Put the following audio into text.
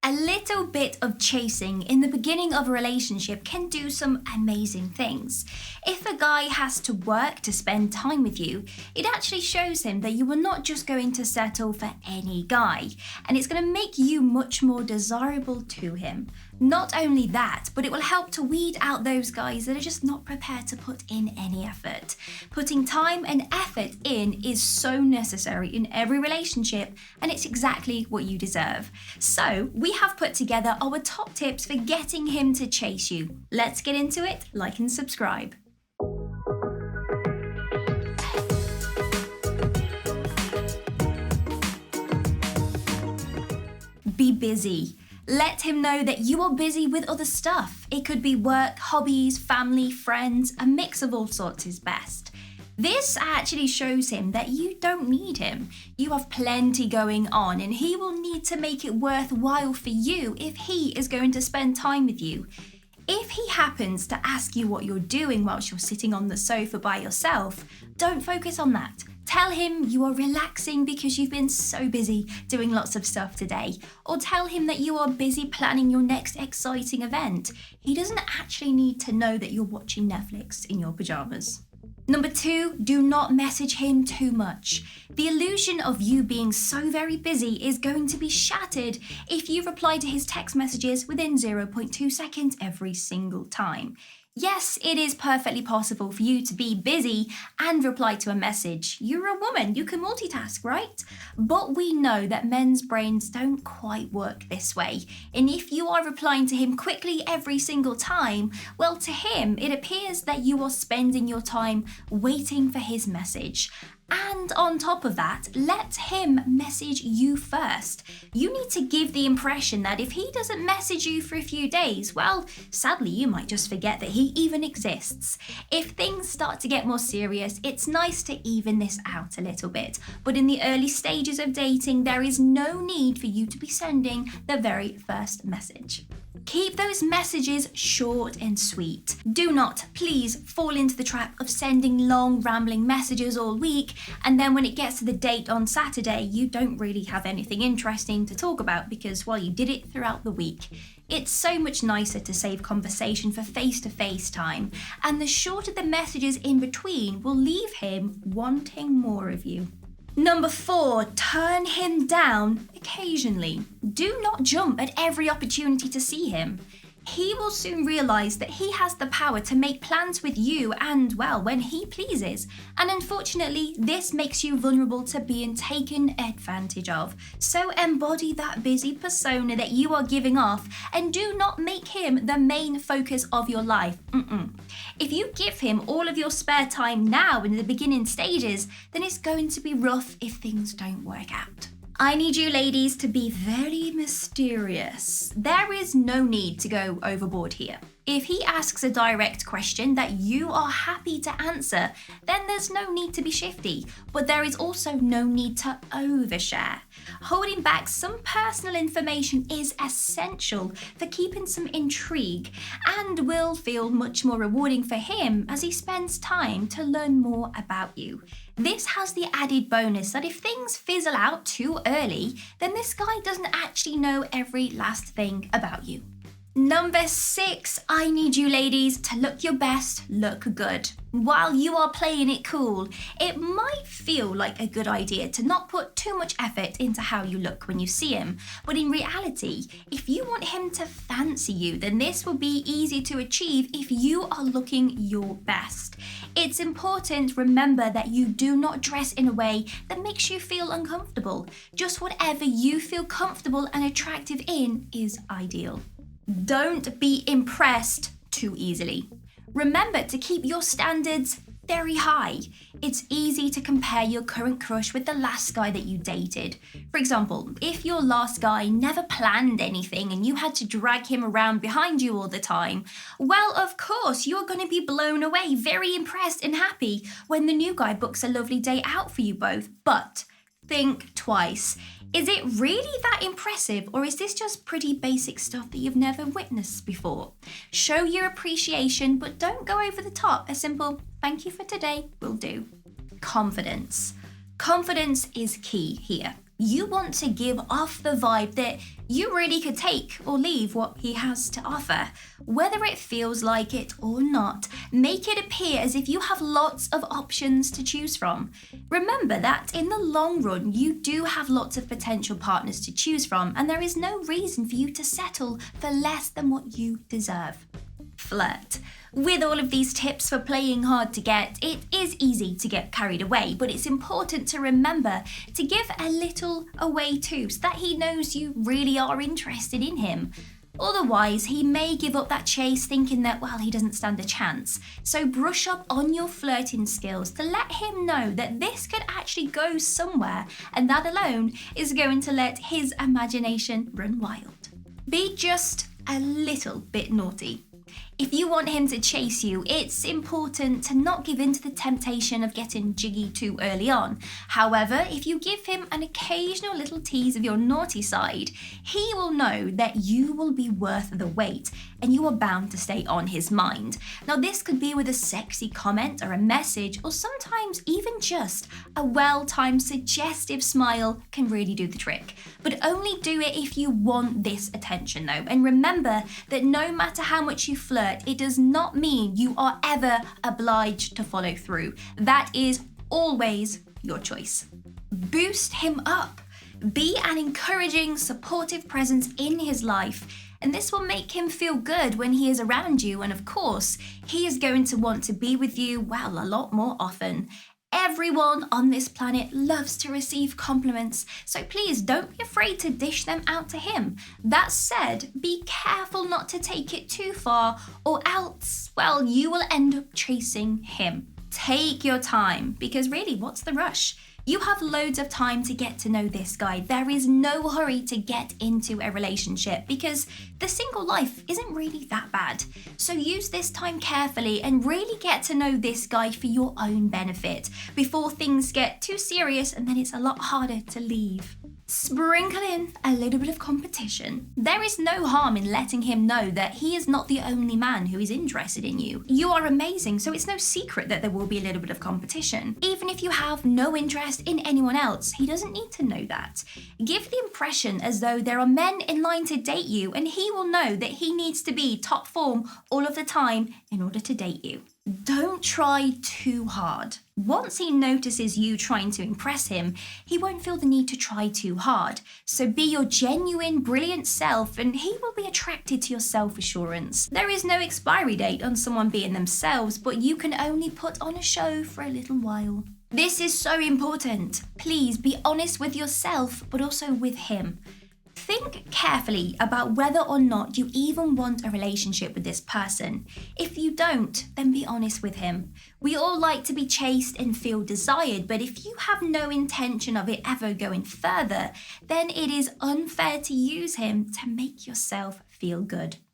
A little bit of chasing in the beginning of a relationship can do some amazing things. If a guy has to work to spend time with you, it actually shows him that you are not just going to settle for any guy, and it's going to make you much more desirable to him. Not only that, but it will help to weed out those guys that are just not prepared to put in any effort. Putting time and effort in is so necessary in every relationship, and it's exactly what you deserve. So, we have put together our top tips for getting him to chase you. Let's get into it. Like and subscribe. Be busy. Let him know that you are busy with other stuff. It could be work, hobbies, family, friends, a mix of all sorts is best. This actually shows him that you don't need him. You have plenty going on, and he will need to make it worthwhile for you if he is going to spend time with you. If he happens to ask you what you're doing whilst you're sitting on the sofa by yourself, don't focus on that. Tell him you are relaxing because you've been so busy doing lots of stuff today. Or tell him that you are busy planning your next exciting event. He doesn't actually need to know that you're watching Netflix in your pajamas. Number 2, do not message him too much. The illusion of you being so very busy is going to be shattered if you reply to his text messages within 0.2 seconds every single time. Yes, it is perfectly possible for you to be busy and reply to a message. You're a woman, you can multitask, right? But we know that men's brains don't quite work this way. And if you are replying to him quickly every single time, well, to him, it appears that you are spending your time waiting for his message. And on top of that, let him message you first. You need to give the impression that if he doesn't message you for a few days, well, sadly, you might just forget that he even exists. If things start to get more serious, it's nice to even this out a little bit. But in the early stages of dating, there is no need for you to be sending the very first message. Keep those messages short and sweet. Do not, please, fall into the trap of sending long, rambling messages all week, and then when it gets to the date on Saturday, you don't really have anything interesting to talk about because, well, you did it throughout the week. It's so much nicer to save conversation for face-to-face time, and the shorter the messages in between will leave him wanting more of you. Number 4, turn him down occasionally. Do not jump at every opportunity to see him. He will soon realise that he has the power to make plans with you and, well, when he pleases. And unfortunately, this makes you vulnerable to being taken advantage of. So embody that busy persona that you are giving off and do not make him the main focus of your life. If you give him all of your spare time now in the beginning stages, then it's going to be rough if things don't work out. I need you ladies to be very mysterious. There is no need to go overboard here. If he asks a direct question that you are happy to answer, then there's no need to be shifty, but there is also no need to overshare. Holding back some personal information is essential for keeping some intrigue and will feel much more rewarding for him as he spends time to learn more about you. This has the added bonus that if things fizzle out too early, then this guy doesn't actually know every last thing about you. Number 6, I need you ladies to look your best, look good. While you are playing it cool, it might feel like a good idea to not put too much effort into how you look when you see him. But in reality, if you want him to fancy you, then this will be easy to achieve if you are looking your best. It's important, remember, that you do not dress in a way that makes you feel uncomfortable. Just whatever you feel comfortable and attractive in is ideal. Don't be impressed too easily. Remember to keep your standards very high. It's easy to compare your current crush with the last guy that you dated. For example, if your last guy never planned anything and you had to drag him around behind you all the time, well, of course, you're going to be blown away, very impressed and happy when the new guy books a lovely day out for you both. But think twice. Is it really that impressive, or is this just pretty basic stuff that you've never witnessed before? Show your appreciation, but don't go over the top. A simple "thank you for today" will do. Confidence. Confidence is key here. You want to give off the vibe that you really could take or leave what he has to offer. Whether it feels like it or not, make it appear as if you have lots of options to choose from. Remember that in the long run, you do have lots of potential partners to choose from, and there is no reason for you to settle for less than what you deserve. Flirt. With all of these tips for playing hard to get, it is easy to get carried away, but it's important to remember to give a little away too, so that he knows you really are interested in him. Otherwise, he may give up that chase thinking that, well, he doesn't stand a chance. So brush up on your flirting skills to let him know that this could actually go somewhere, and that alone is going to let his imagination run wild. Be just a little bit naughty. If you want him to chase you, it's important to not give in to the temptation of getting jiggy too early on. However, if you give him an occasional little tease of your naughty side, he will know that you will be worth the wait and you are bound to stay on his mind. Now, this could be with a sexy comment or a message, or sometimes even just a well-timed suggestive smile can really do the trick. But only do it if you want this attention though. And remember that no matter how much you flirt, it does not mean you are ever obliged to follow through. That is always your choice. Boost him up. Be an encouraging, supportive presence in his life, and this will make him feel good when he is around you. And of course, he is going to want to be with you, well, a lot more often. Everyone on this planet loves to receive compliments, so please don't be afraid to dish them out to him. That said, be careful not to take it too far, or else, well, you will end up chasing him. Take your time, because really, what's the rush? You have loads of time to get to know this guy. There is no hurry to get into a relationship because the single life isn't really that bad. So use this time carefully and really get to know this guy for your own benefit before things get too serious and then it's a lot harder to leave. Sprinkle in a little bit of competition. There is no harm in letting him know that he is not the only man who is interested in you. You are amazing, so it's no secret that there will be a little bit of competition. Even if you have no interest in anyone else, he doesn't need to know that. Give the impression as though there are men in line to date you, and he will know that he needs to be top form all of the time in order to date you. Don't try too hard. Once he notices you trying to impress him, he won't feel the need to try too hard. So be your genuine, brilliant self and he will be attracted to your self-assurance. There is no expiry date on someone being themselves, but you can only put on a show for a little while. This is so important. Please be honest with yourself, but also with him. Think carefully about whether or not you even want a relationship with this person. If you don't, then be honest with him. We all like to be chased and feel desired, but if you have no intention of it ever going further, then it is unfair to use him to make yourself feel good.